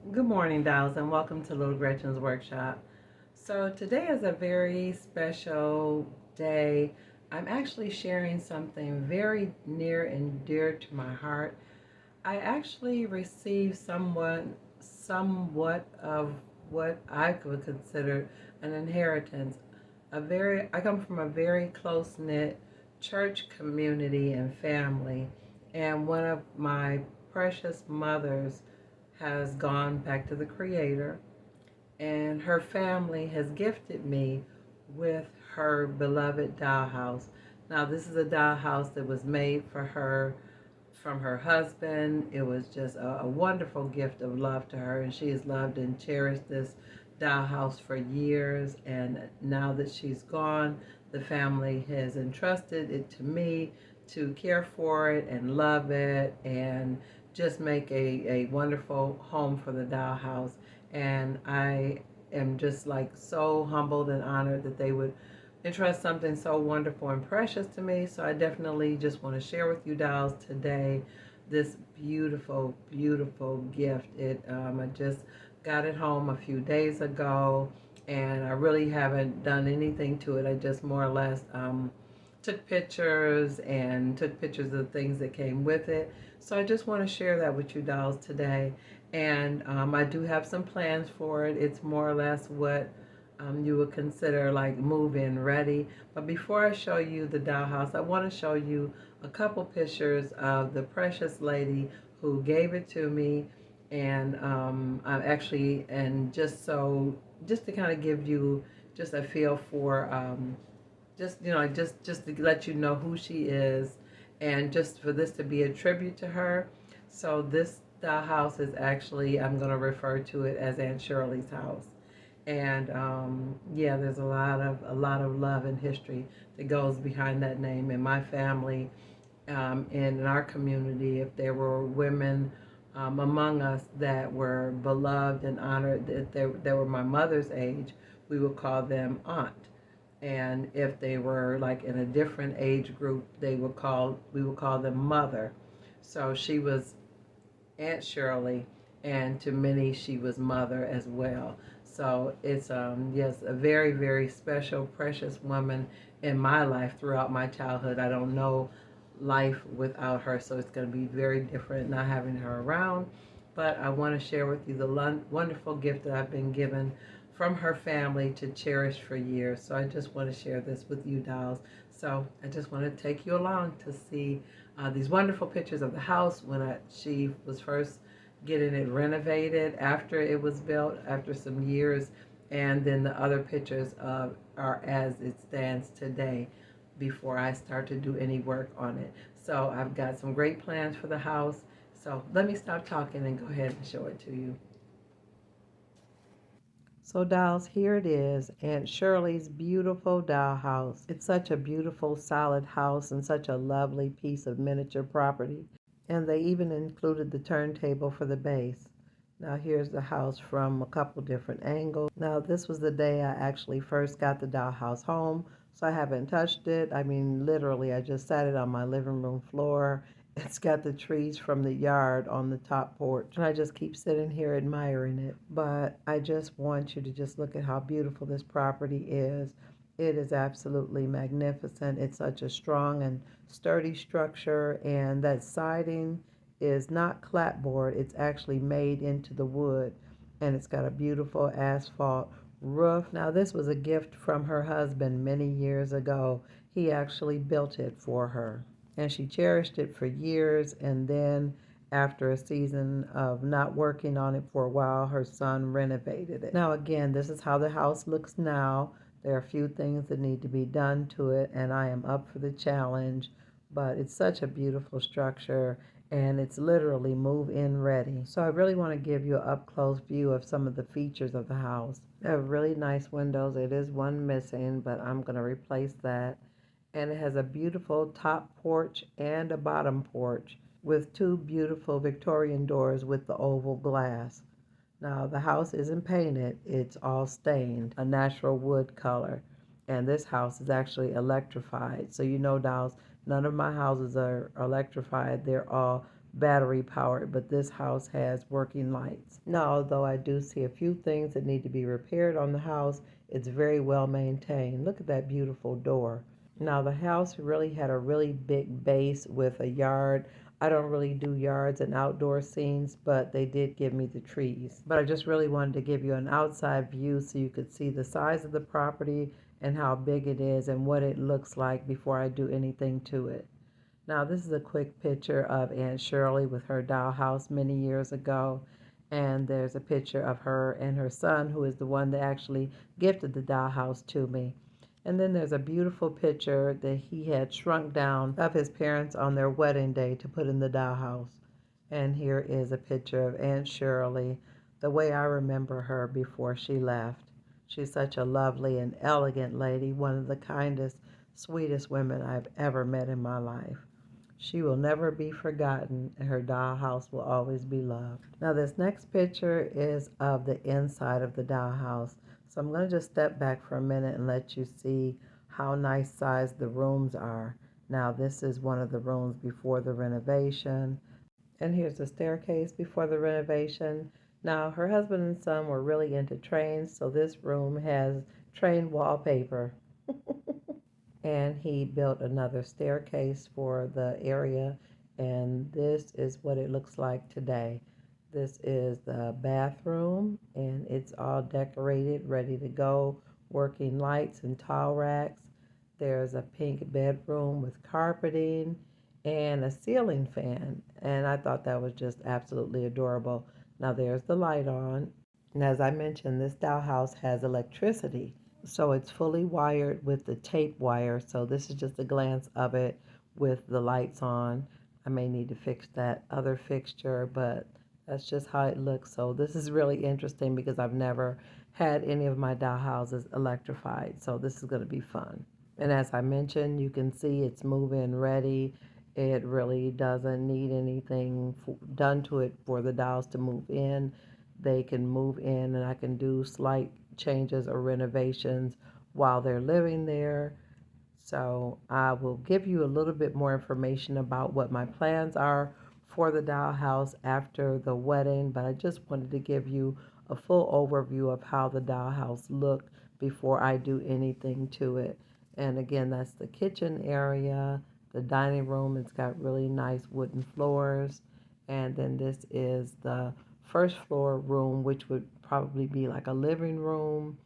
Good morning, dolls, and welcome to Little Gretchen's workshop. So today is a very special day. I'm actually sharing something very near and dear to my heart. I actually received somewhat of what I would consider an inheritance. I come from a very close-knit church community and family, and one of my precious mothers has gone back to the Creator, and her family has gifted me with her beloved dollhouse. Now, this is a dollhouse that was made for her from her husband. It was just a wonderful gift of love to her, and she has loved and cherished this dollhouse for years. And now that she's gone, the family has entrusted it to me to care for it and love it and just make a wonderful home for the dollhouse. And I am just like so humbled and honored that they would entrust something so wonderful and precious to me. So I definitely just want to share with you dolls today this beautiful, beautiful gift. I just got it home a few days ago, and I really haven't done anything to it. I just more or less took pictures of the things that came with it. So I just want to share that with you dolls today. And I do have some plans for it. It's more or less what you would consider like move-in ready. But before I show you the dollhouse, I want to show you a couple pictures of the precious lady who gave it to me. And I'm actually, and just to kind of give you just a feel for just to let you know who she is, and just for this to be a tribute to her. So this dollhouse is actually, I'm going to refer to it as Aunt Shirley's house. And yeah, there's a lot of love and history that goes behind that name. In my family, and in our community, if there were women among us that were beloved and honored, that they were my mother's age, we would call them aunt. And if they were like in a different age group, we would call them mother. So she was Aunt Shirley, and to many she was mother as well. So it's yes, a very, very special, precious woman in my life throughout my childhood. I don't know life without her, so it's going to be very different not having her around. But I want to share with you the wonderful gift that I've been given from her family to cherish for years. So I just want to share this with you dolls. So I just want to take you along to see these wonderful pictures of the house when she was first getting it renovated after it was built, after some years, and then the other pictures are as it stands today before I start to do any work on it. So I've got some great plans for the house. So let me stop talking and go ahead and show it to you. So dolls, here it is, Aunt Shirley's beautiful dollhouse. It's such a beautiful, solid house and such a lovely piece of miniature property. And they even included the turntable for the base. Now here's the house from a couple different angles. Now this was the day I actually first got the dollhouse home, so I haven't touched it. I mean, literally, I just sat it on my living room floor. It's got the trees from the yard on the top porch, and I just keep sitting here admiring it. But I just want you to just look at how beautiful this property is. It is absolutely magnificent. It's such a strong and sturdy structure, and that siding is not clapboard. It's actually made into the wood, and it's got a beautiful asphalt roof. Now, this was a gift from her husband many years ago. He actually built it for her, and she cherished it for years. And then after a season of not working on it for a while, her son renovated it. Now, again, this is how the house looks now. There are a few things that need to be done to it, and I am up for the challenge. But it's such a beautiful structure, and it's literally move-in ready. So I really want to give you an up-close view of some of the features of the house. They have really nice windows. It is one missing, but I'm going to replace that. And it has a beautiful top porch and a bottom porch with two beautiful Victorian doors with the oval glass. Now, the house isn't painted, it's all stained, a natural wood color. And this house is actually electrified. So, you know, dolls, none of my houses are electrified. They're all battery powered, but this house has working lights. Now, although I do see a few things that need to be repaired on the house, it's very well maintained. Look at that beautiful door. Now, the house really had a really big base with a yard. I don't really do yards and outdoor scenes, but they did give me the trees. But I just really wanted to give you an outside view so you could see the size of the property and how big it is and what it looks like before I do anything to it. Now, this is a quick picture of Aunt Shirley with her dollhouse many years ago. And there's a picture of her and her son, who is the one that actually gifted the dollhouse to me. And then there's a beautiful picture that he had shrunk down of his parents on their wedding day to put in the dollhouse. And here is a picture of Aunt Shirley, the way I remember her before she left. She's such a lovely and elegant lady, one of the kindest, sweetest women I've ever met in my life. She will never be forgotten, and her dollhouse will always be loved. Now, this next picture is of the inside of the dollhouse. So I'm going to just step back for a minute and let you see how nice sized the rooms are. Now, this is one of the rooms before the renovation. And here's the staircase before the renovation. Now, her husband and son were really into trains, so this room has train wallpaper. And he built another staircase for the area, and this is what it looks like today. This is the bathroom, and it's all decorated, ready to go, working lights and towel racks. There's a pink bedroom with carpeting and a ceiling fan, and I thought that was just absolutely adorable. Now there's the light on, and as I mentioned, this dollhouse has electricity. So it's fully wired with the tape wire. So this is just a glance of it with the lights on. I may need to fix that other fixture, but that's just how it looks. So this is really interesting because I've never had any of my dollhouses electrified. So this is going to be fun. And as I mentioned, you can see it's move-in ready. It really doesn't need anything done to it for the dolls to move in. They can move in and I can do slight changes or renovations while they're living there. So I will give you a little bit more information about what my plans are for the dollhouse after the wedding, but I just wanted to give you a full overview of how the dollhouse looked before I do anything to it. And again, that's the kitchen area, the dining room. It's got really nice wooden floors. And then this is the first floor room, which would probably be like a living room,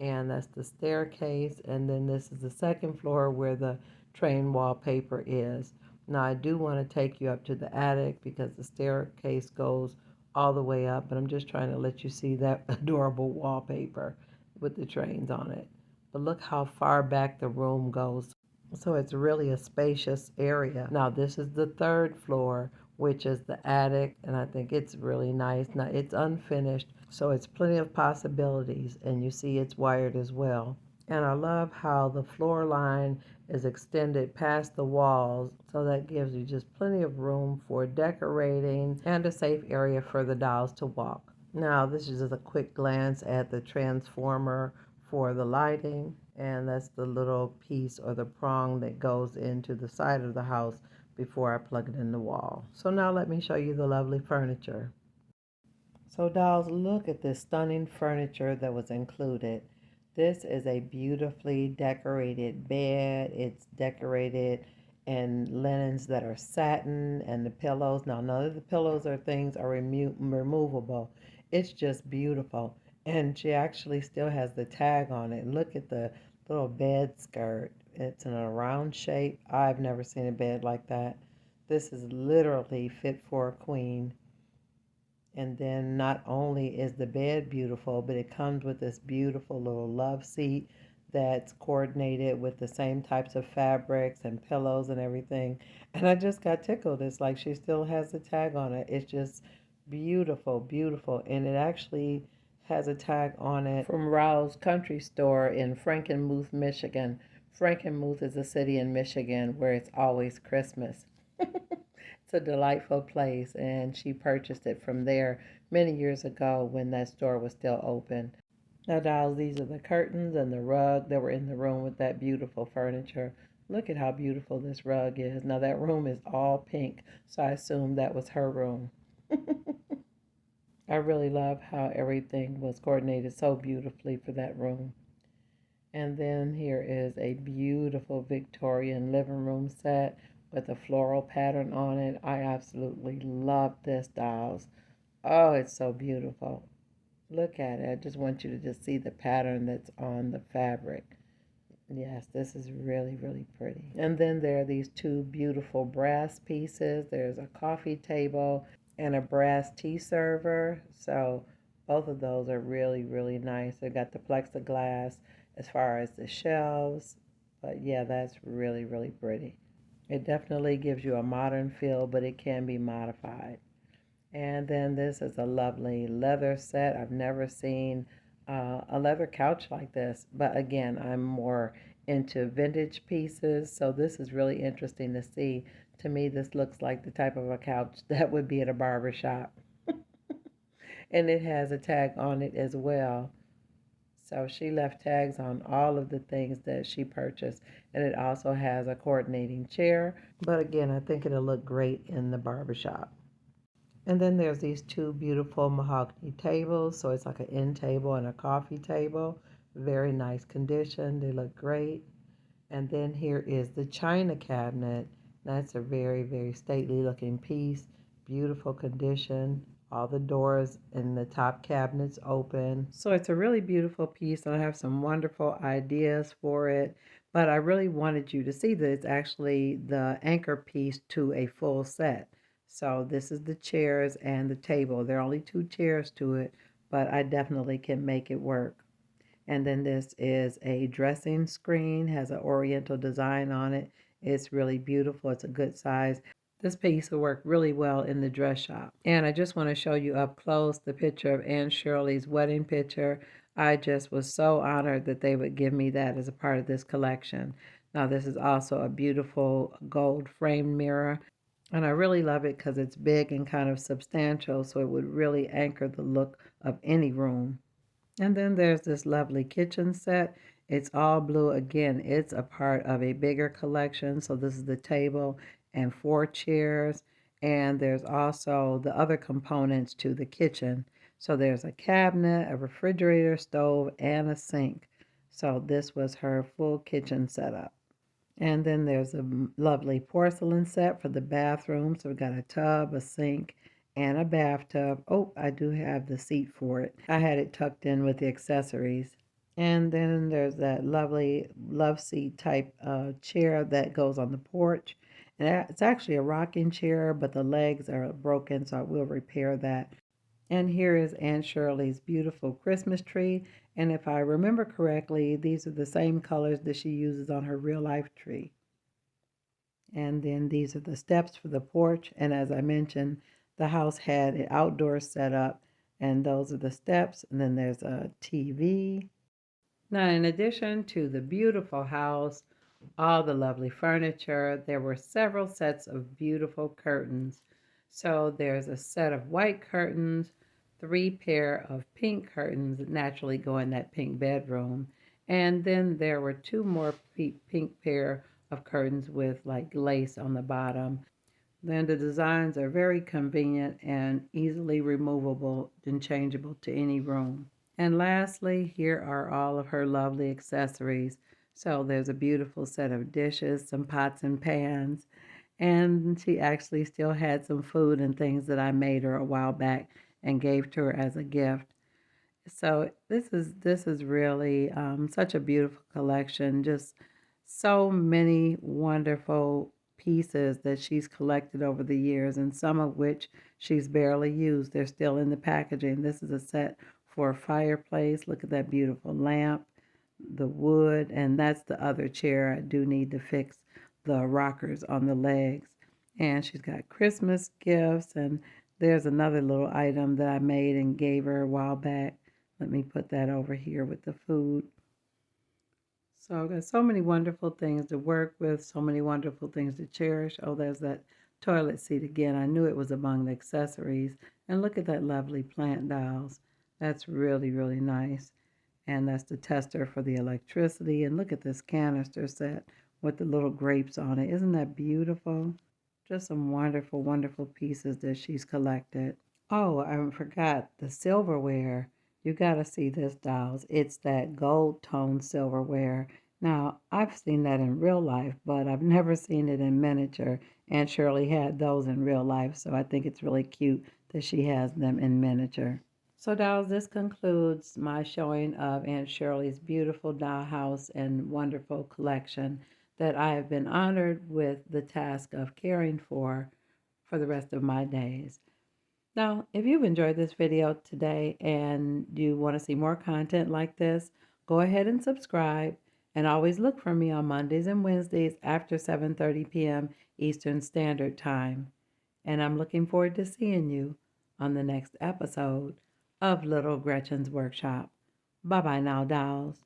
and that's the staircase. And then this is the second floor where the train wallpaper is. Now I do want to take you up to the attic because the staircase goes all the way up, but I'm just trying to let you see that adorable wallpaper with the trains on it. But look how far back the room goes. So it's really a spacious area. Now this is the third floor, which is the attic, and I think it's really nice. Now it's unfinished, so it's plenty of possibilities, and you see it's wired as well. And I love how the floor line is extended past the walls, so that gives you just plenty of room for decorating and a safe area for the dolls to walk. Now this is just a quick glance at the transformer for the lighting, and that's the little piece or the prong that goes into the side of the house before I plug it in the wall. So now let me show you the lovely furniture. So dolls, look at this stunning furniture that was included. This is a beautifully decorated bed. It's decorated in linens that are satin, and the pillows. Now none of the pillows or things are removable. It's just beautiful. And she actually still has the tag on it. Look at the little bed skirt. It's in a round shape. I've never seen a bed like that. This is literally fit for a queen. And then not only is the bed beautiful, but it comes with this beautiful little love seat that's coordinated with the same types of fabrics and pillows and everything. And I just got tickled. It's like she still has the tag on it. It's just beautiful, beautiful. And it actually has a tag on it from Rouse Country Store in Frankenmuth, Michigan. Frankenmuth is a city in Michigan where it's always Christmas. It's a delightful place, and she purchased it from there many years ago when that store was still open. Now, dolls, these are the curtains and the rug that were in the room with that beautiful furniture. Look at how beautiful this rug is. Now that room is all pink, so I assume that was her room. I really love how everything was coordinated so beautifully for that room. And then here is a beautiful Victorian living room set with a floral pattern on it. I absolutely love this, dolls. Oh, it's so beautiful. Look at it. I just want you to just see the pattern that's on the fabric. Yes, this is really, really pretty. And then there are these two beautiful brass pieces. There's a coffee table and a brass tea server. So both of those are really, really nice. They've got the plexiglass as far as the shelves. But yeah, that's really, really pretty. It definitely gives you a modern feel, but it can be modified. And then this is a lovely leather set. I've never seen a leather couch like this, but again, I'm more into vintage pieces, so this is really interesting to see. To me, this looks like the type of a couch that would be at a barber shop. And it has a tag on it as well. So she left tags on all of the things that she purchased. And it also has a coordinating chair. But again, I think it'll look great in the barbershop. And then there's these two beautiful mahogany tables. So it's like an end table and a coffee table. Very nice condition. They look great. And then here is the china cabinet. That's a very, very stately looking piece. Beautiful condition. All the doors in the top cabinets open. So it's a really beautiful piece, and I have some wonderful ideas for it. But I really wanted you to see that it's actually the anchor piece to a full set. So this is the chairs and the table. There are only two chairs to it, but I definitely can make it work. And then this is a dressing screen, has an oriental design on it. It's really beautiful. It's a good size. This piece will work really well in the dress shop. And I just want to show you up close the picture of Aunt Shirley's wedding picture. I just was so honored that they would give me that as a part of this collection. Now this is also a beautiful gold framed mirror. And I really love it because it's big and kind of substantial, so it would really anchor the look of any room. And then there's this lovely kitchen set. It's all blue. Again, it's a part of a bigger collection. So this is the table and four chairs. And there's also the other components to the kitchen. So there's a cabinet, a refrigerator, stove, and a sink. So this was her full kitchen setup. And then there's a lovely porcelain set for the bathroom. So we've got a tub, a sink, and a bathtub. Oh, I do have the seat for it. I had it tucked in with the accessories. And then there's that lovely love seat type chair that goes on the porch. And it's actually a rocking chair, but the legs are broken, so I will repair that. And here is Aunt Shirley's beautiful Christmas tree. And if I remember correctly, these are the same colors that she uses on her real life tree. And then these are the steps for the porch. And as I mentioned, the house had an outdoor setup, and those are the steps. And then there's a TV. Now, in addition to the beautiful house, all the lovely furniture, there were several sets of beautiful curtains. So there's a set of white curtains, three pair of pink curtains that naturally go in that pink bedroom. And then there were two more pink pair of curtains with like lace on the bottom. Then the designs are very convenient and easily removable and changeable to any room. And lastly, here are all of her lovely accessories. So there's a beautiful set of dishes, some pots and pans, and she actually still had some food and things that I made her a while back and gave to her as a gift. So this is really such a beautiful collection. Just so many wonderful pieces that she's collected over the years, and some of which she's barely used. They're still in the packaging. This is a set for a fireplace. Look at that beautiful lamp, the wood, and that's the other chair. I do need to fix the rockers on the legs. And she's got Christmas gifts, and there's another little item that I made and gave her a while back. Let me put that over here with the food. So I've got so many wonderful things to work with, so many wonderful things to cherish. Oh, there's that toilet seat again. I knew it was among the accessories. And look at that lovely plant dolls. That's really, really nice. And that's the tester for the electricity. And look at this canister set with the little grapes on it. Isn't that beautiful? Just some wonderful, wonderful pieces that she's collected. Oh, I forgot the silverware. You got to see this, dolls. It's that gold tone silverware. Now, I've seen that in real life, but I've never seen it in miniature. Aunt Shirley had those in real life, so I think it's really cute that she has them in miniature. So, dolls, this concludes my showing of Aunt Shirley's beautiful dollhouse and wonderful collection that I have been honored with the task of caring for the rest of my days. Now, if you've enjoyed this video today and you want to see more content like this, go ahead and subscribe, and always look for me on Mondays and Wednesdays after 7:30 p.m. Eastern Standard Time. And I'm looking forward to seeing you on the next episode of Little Gretchen's Workshop. Bye-bye now, dolls.